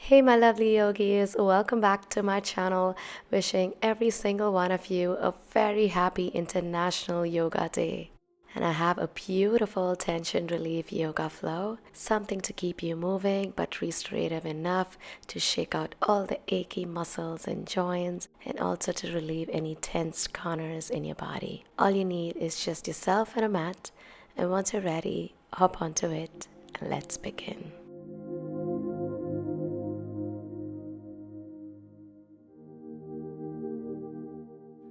Hey, my lovely yogis, welcome back to my channel. Wishing every single one of you a very happy International Yoga Day. And I have a beautiful tension relief yoga flow, something to keep you moving but restorative enough to shake out all the achy muscles and joints and also to relieve any tensed corners in your body. All you need is just yourself and a mat, and once you're ready, hop onto it and let's begin.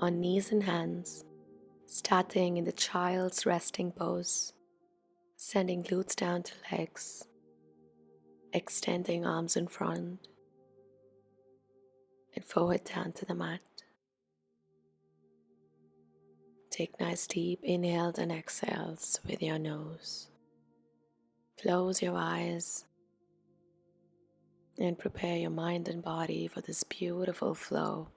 On knees and hands, starting in the child's resting pose, sending glutes down to legs, extending arms in front, and forward down to the mat. Take nice deep inhales and exhales with your nose. Close your eyes and prepare your mind and body for this beautiful flow.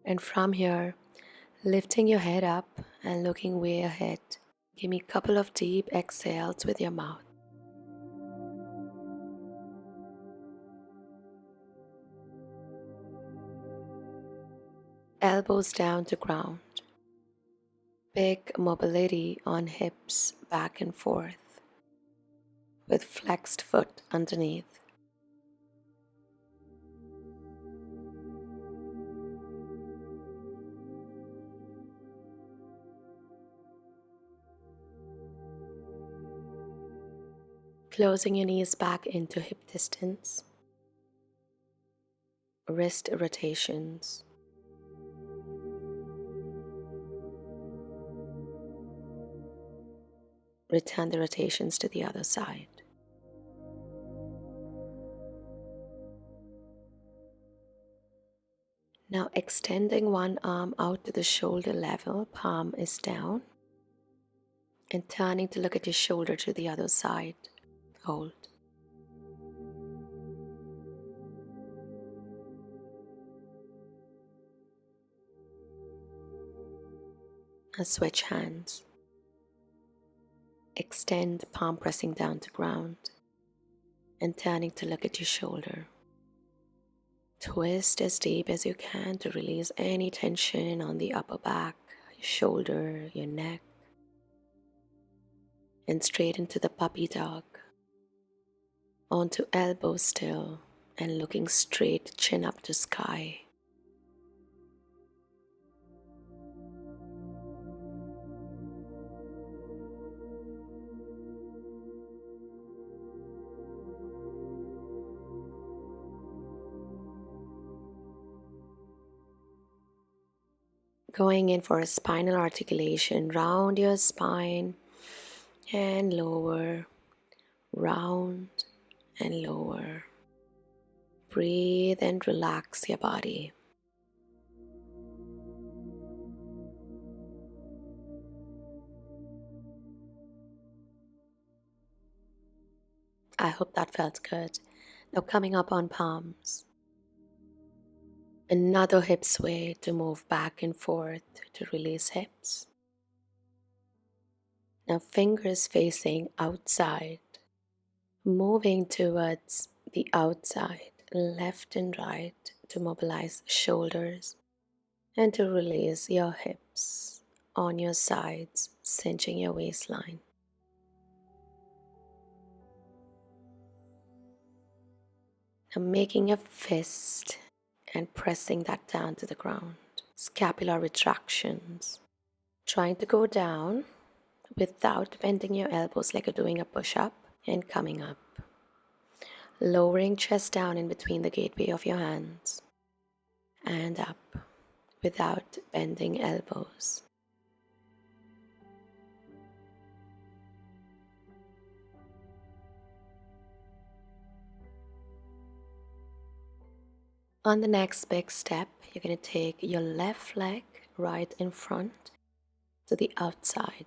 And from here, lifting your head up and looking way ahead, give me a couple of deep exhales with your mouth. Elbows down to ground. Big mobility on hips back and forth with flexed foot underneath. Closing your knees back into hip distance. Wrist rotations. Return the rotations to the other side. Now extending one arm out to the shoulder level, palm is down, and turning to look at your shoulder to the other side. Hold. Now switch hands. Extend, palm pressing down to ground, and turning to look at your shoulder. Twist as deep as you can to release any tension on the upper back, your shoulder, your neck, and straight into the puppy dog. Onto elbow still and looking straight, chin up to sky. Going in for a spinal articulation, round your spine and lower, round and lower. Breathe and relax your body. I hope that felt good. Now coming up on palms. Another hip sway to move back and forth to release hips. Now fingers facing outside, moving towards the outside, left and right to mobilize shoulders and to release your hips on your sides, cinching your waistline. Now making a fist and pressing that down to the ground. Scapular retractions. Trying to go down without bending your elbows like you're doing a push-up and coming up. Lowering chest down in between the gateway of your hands and up without bending elbows. On the next big step, you're going to take your left leg right in front to the outside,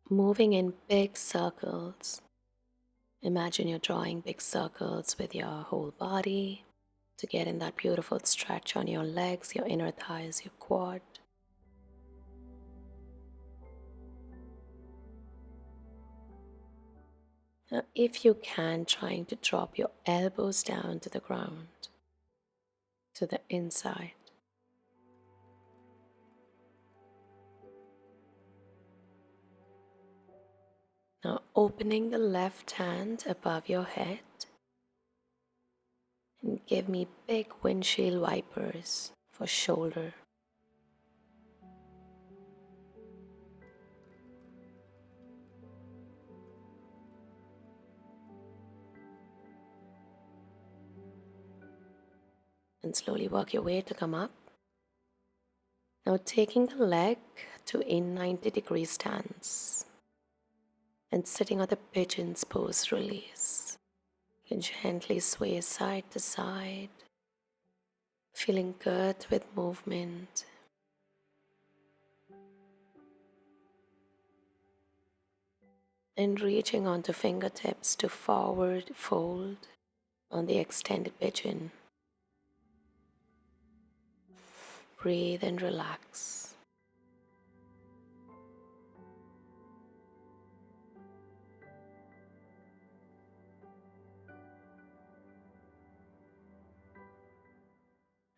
moving in big circles. Imagine you're drawing big circles with your whole body to get in that beautiful stretch on your legs, your inner thighs, your quad. Now, if you can, trying to drop your elbows down to the ground, to the inside. Now, opening the left hand above your head and give me big windshield wipers for shoulder. And slowly work your way to come up. Now taking the leg to a 90-degree stance and sitting on the pigeon's pose release. You can gently sway side to side, feeling good with movement. And reaching onto fingertips to forward fold on the extended pigeon. Breathe and relax.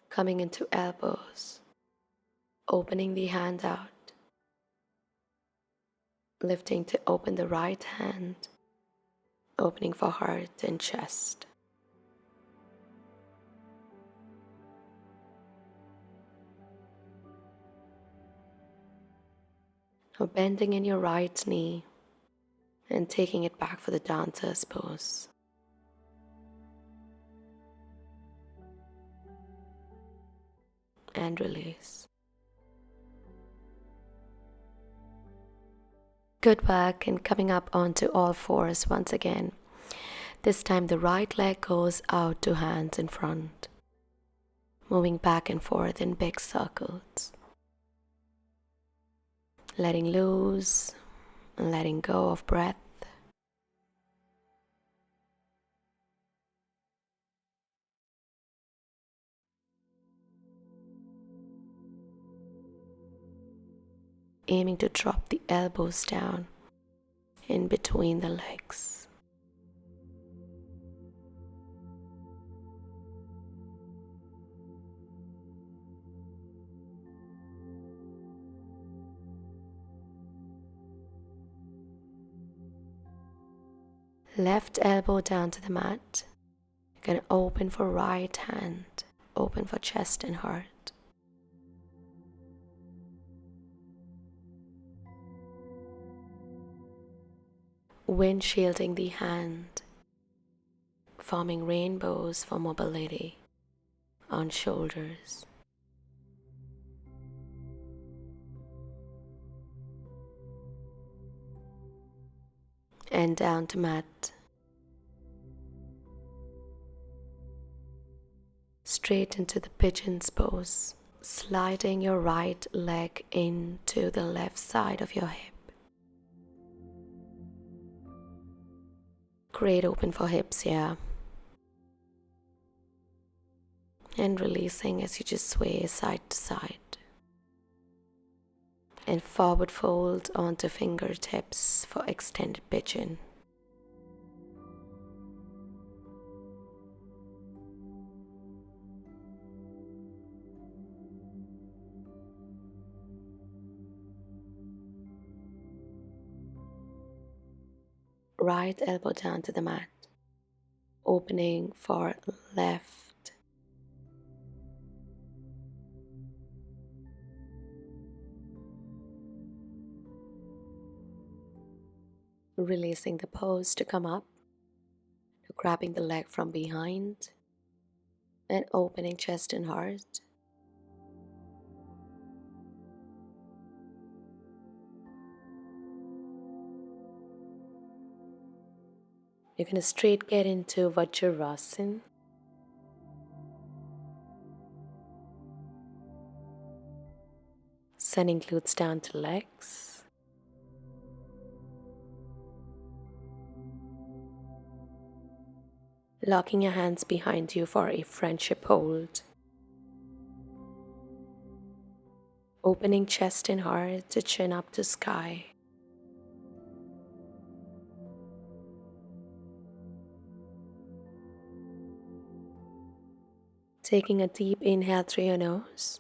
Coming into elbows, opening the hand out, lifting to open the right hand, opening for heart and chest. Now bending in your right knee and taking it back for the dancer's pose. And release. Good work, and coming up onto all fours once again. This time the right leg goes out to hands in front, moving back and forth in big circles. Letting loose and letting go of breath. Aiming to drop the elbows down in between the legs. Left elbow down to the mat. You're going to open for right hand, open for chest and heart. Windshielding the hand, forming rainbows for mobility on shoulders. And down to mat. Straight into the pigeon's pose, sliding your right leg into the left side of your hip. Great open for hips here. And releasing as you just sway side to side. And forward fold onto fingertips for extended pigeon. Right elbow down to the mat, opening for left. Releasing the pose to come up, grabbing the leg from behind and opening chest and heart. You're going to straight get into Vajrasana. sending glutes down to legs. Locking your hands behind you for a friendship hold. Opening chest and heart to chin up to sky. Taking a deep inhale through your nose.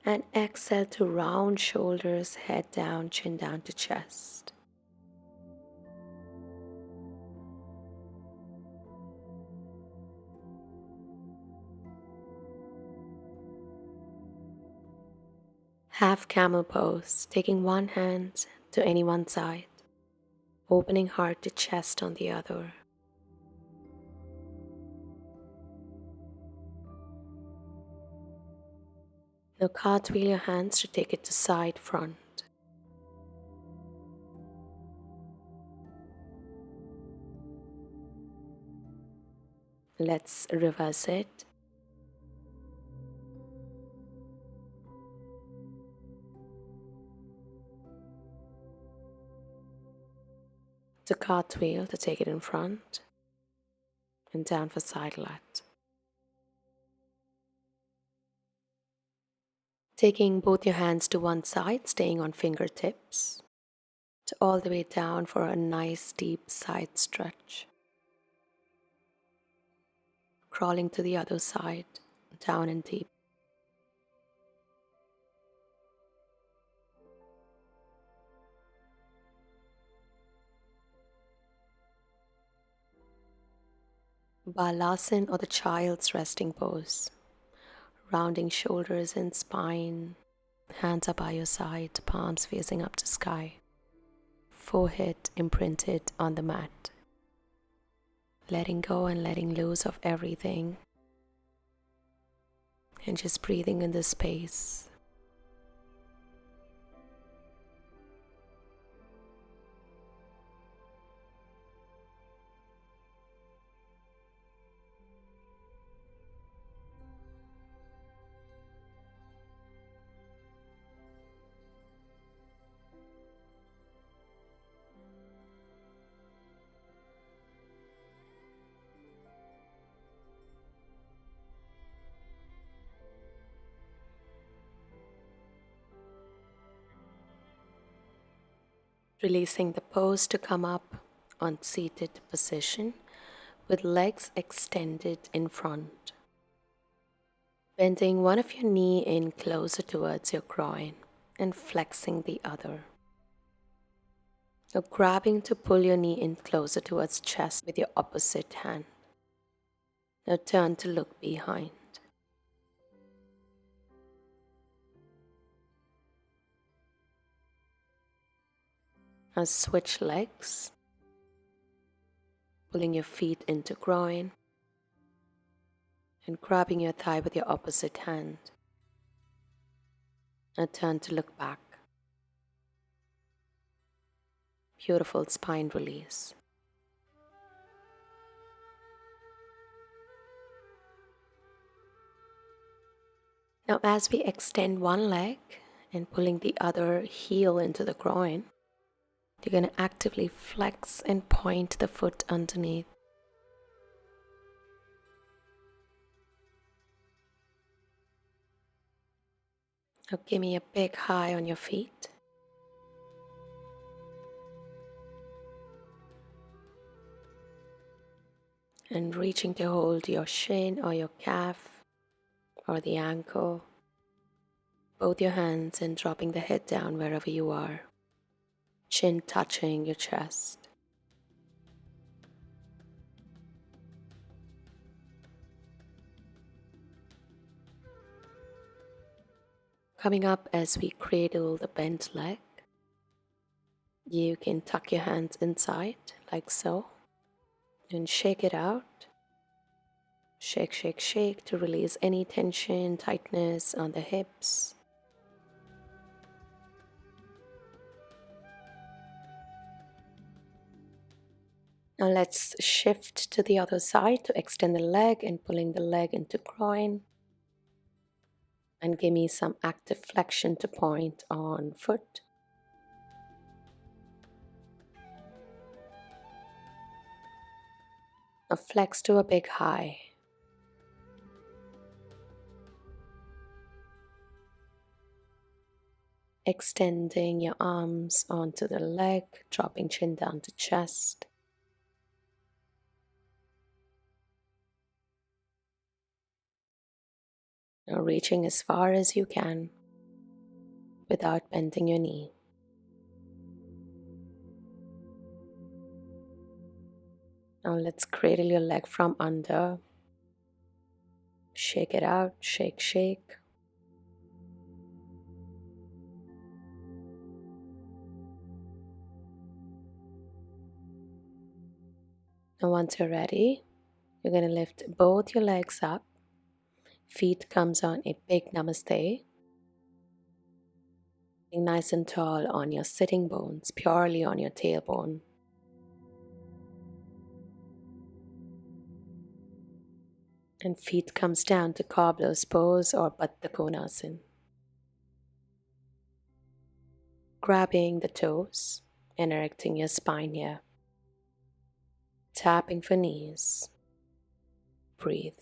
And exhale to round shoulders, head down, chin down to chest. Half camel pose, taking one hand to any one side, opening heart to chest on the other. Now cartwheel your hands to take it to side front. Let's reverse it. To cartwheel to take it in front and down for side lat. Taking both your hands to one side, staying on fingertips, to all the way down for a nice deep side stretch. Crawling to the other side, down and deep. Balasana or the child's resting pose. Rounding shoulders and spine. Hands are by your side, palms facing up to sky. Forehead imprinted on the mat. Letting go and letting loose of everything. And just breathing in this space. Releasing the pose to come up on seated position with legs extended in front. Bending one of your knee in closer towards your groin and flexing the other. Now grabbing to pull your knee in closer towards chest with your opposite hand. Now turn to look behind. Now switch legs, pulling your feet into groin and grabbing your thigh with your opposite hand. Now turn to look back. Beautiful spine release. Now as we extend one leg and pulling the other heel into the groin, you're going to actively flex and point the foot underneath. Now give me a big high on your feet. And reaching to hold your shin or your calf or the ankle. Both your hands and dropping the head down wherever you are. Chin touching your chest. Coming up as we cradle the bent leg, you can tuck your hands inside like so and shake it out. Shake, shake, shake to release any tension, tightness on the hips. Now let's shift to the other side to extend the leg and pulling the leg into groin. And give me some active flexion to point on foot. Now flex to a big high. Extending your arms onto the leg, dropping chin down to chest. Now reaching as far as you can without bending your knee. Now let's cradle your leg from under. Shake it out, shake, shake. Now once you're ready, you're going to lift both your legs up. Feet comes on a big namaste. Nice and tall on your sitting bones, purely on your tailbone. And feet comes down to cobbler's pose or Baddha Konasana. Grabbing the toes and erecting your spine here. Tapping for knees. Breathe.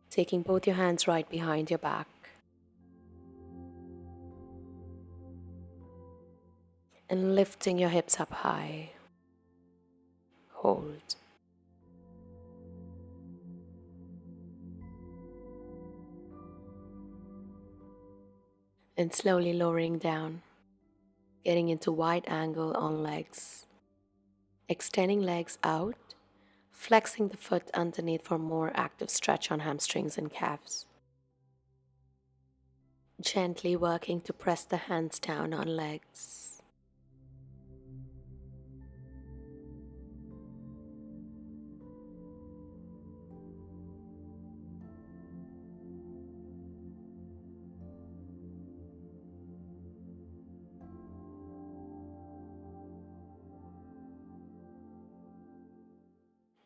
Taking both your hands right behind your back. And lifting your hips up high. Hold. And slowly lowering down. Getting into wide angle on legs. Extending legs out. Flexing the foot underneath for more active stretch on hamstrings and calves. Gently working to press the hands down on legs.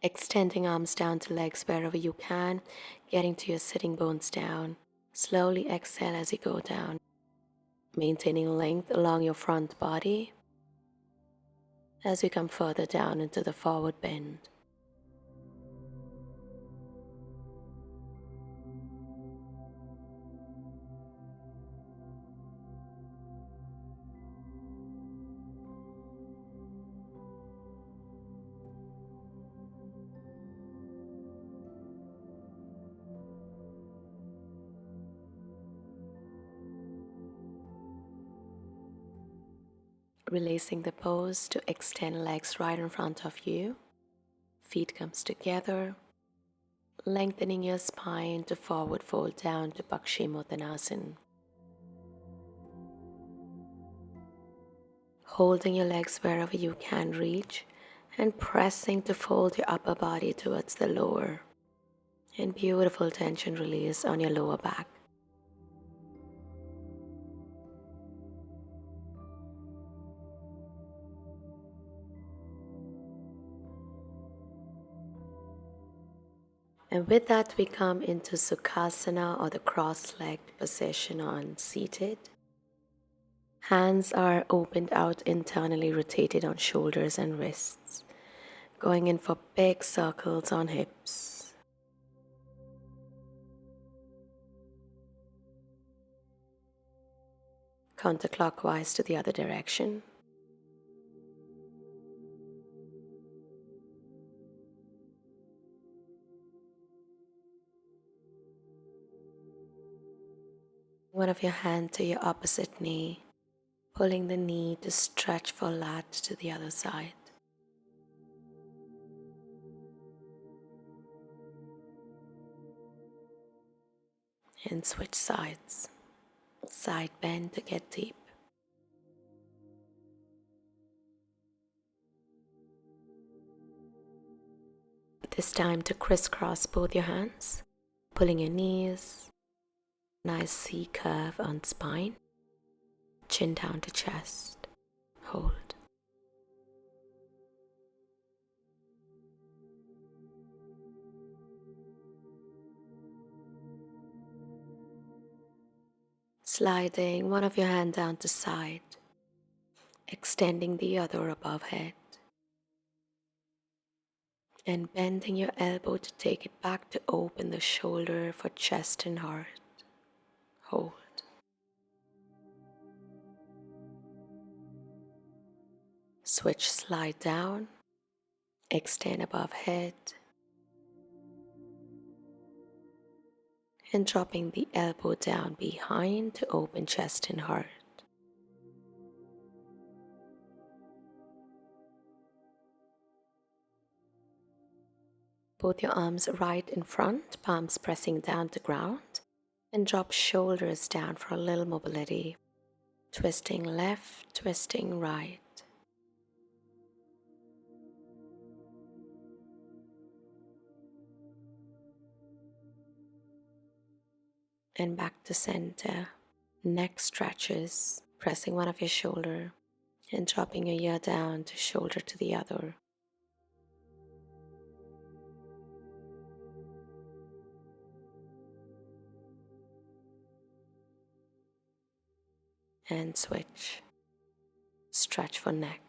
Extending arms down to legs wherever you can, getting to your sitting bones down. Slowly exhale as you go down, maintaining length along your front body as you come further down into the forward bend. Releasing the pose to extend legs right in front of you. Feet comes together, lengthening your spine to forward fold down to Pakshimottanasana. Holding your legs wherever you can reach and pressing to fold your upper body towards the lower. And beautiful tension release on your lower back. And with that, we come into Sukhasana, or the cross-legged position on seated. Hands are opened out internally, rotated on shoulders and wrists, going in for big circles on hips. Counterclockwise to the other direction. One of your hands to your opposite knee, pulling the knee to stretch for lat to the other side. And switch sides. Side bend to get deep. This time to crisscross both your hands, pulling your knees. Nice C curve on spine. Chin down to chest. Hold. Sliding one of your hand down to side, extending the other above head, and bending your elbow to take it back to open the shoulder for chest and heart. Hold. Switch, slide down, extend above head, and dropping the elbow down behind to open chest and heart. Both your arms right in front, palms pressing down to ground, and drop shoulders down for a little mobility. Twisting left, twisting right. And back to center. Neck stretches, pressing one of your shoulder and dropping your ear down to shoulder to the other. And switch. Stretch for neck.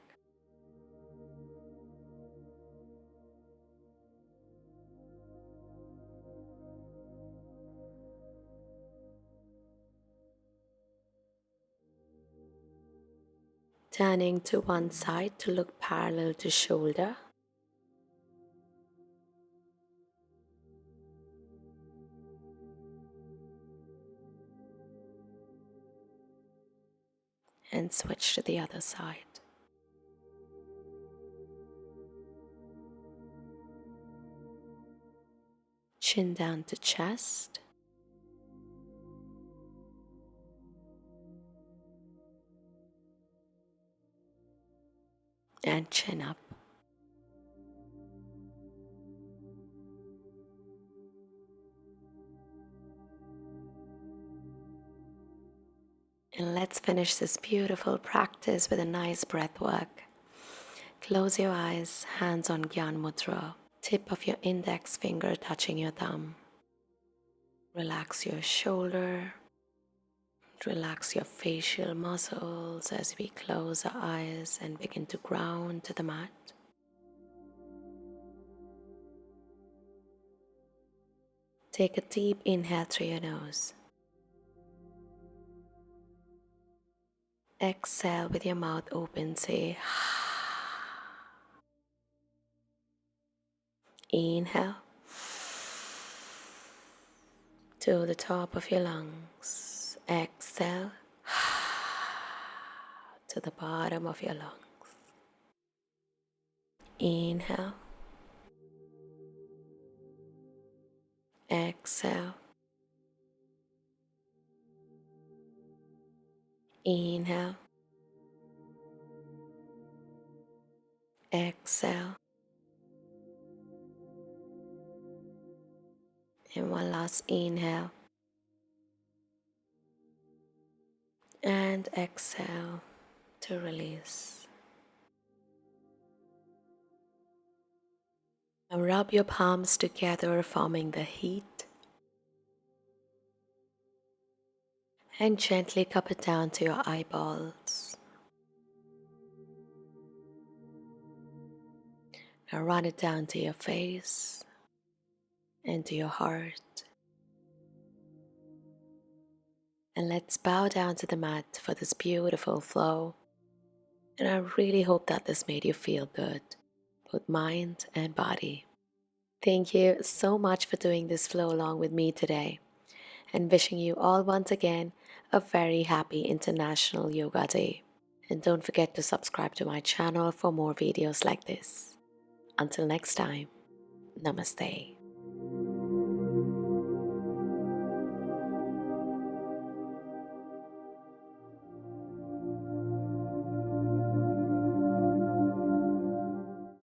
Turning to one side to look parallel to shoulder. And switch to the other side. Chin down to chest. And chin up. And let's finish this beautiful practice with a nice breath work. Close your eyes, hands on Gyan Mudra, tip of your index finger touching your thumb. Relax your shoulder, relax your facial muscles as we close our eyes and begin to ground to the mat. Take a deep inhale through your nose. Exhale with your mouth open, say inhale to the top of your lungs. Exhale to the bottom of your lungs. Inhale. Exhale. Inhale. Exhale. And one last inhale. And exhale to release. Now rub your palms together, forming the heat. And gently cup it down to your eyeballs. Now run it down to your face and to your heart. And let's bow down to the mat for this beautiful flow. And I really hope that this made you feel good, both mind and body. Thank you so much for doing this flow along with me today, and wishing you all once again a very happy International Yoga Day. And don't forget to subscribe to my channel for more videos like this. Until next time, Namaste.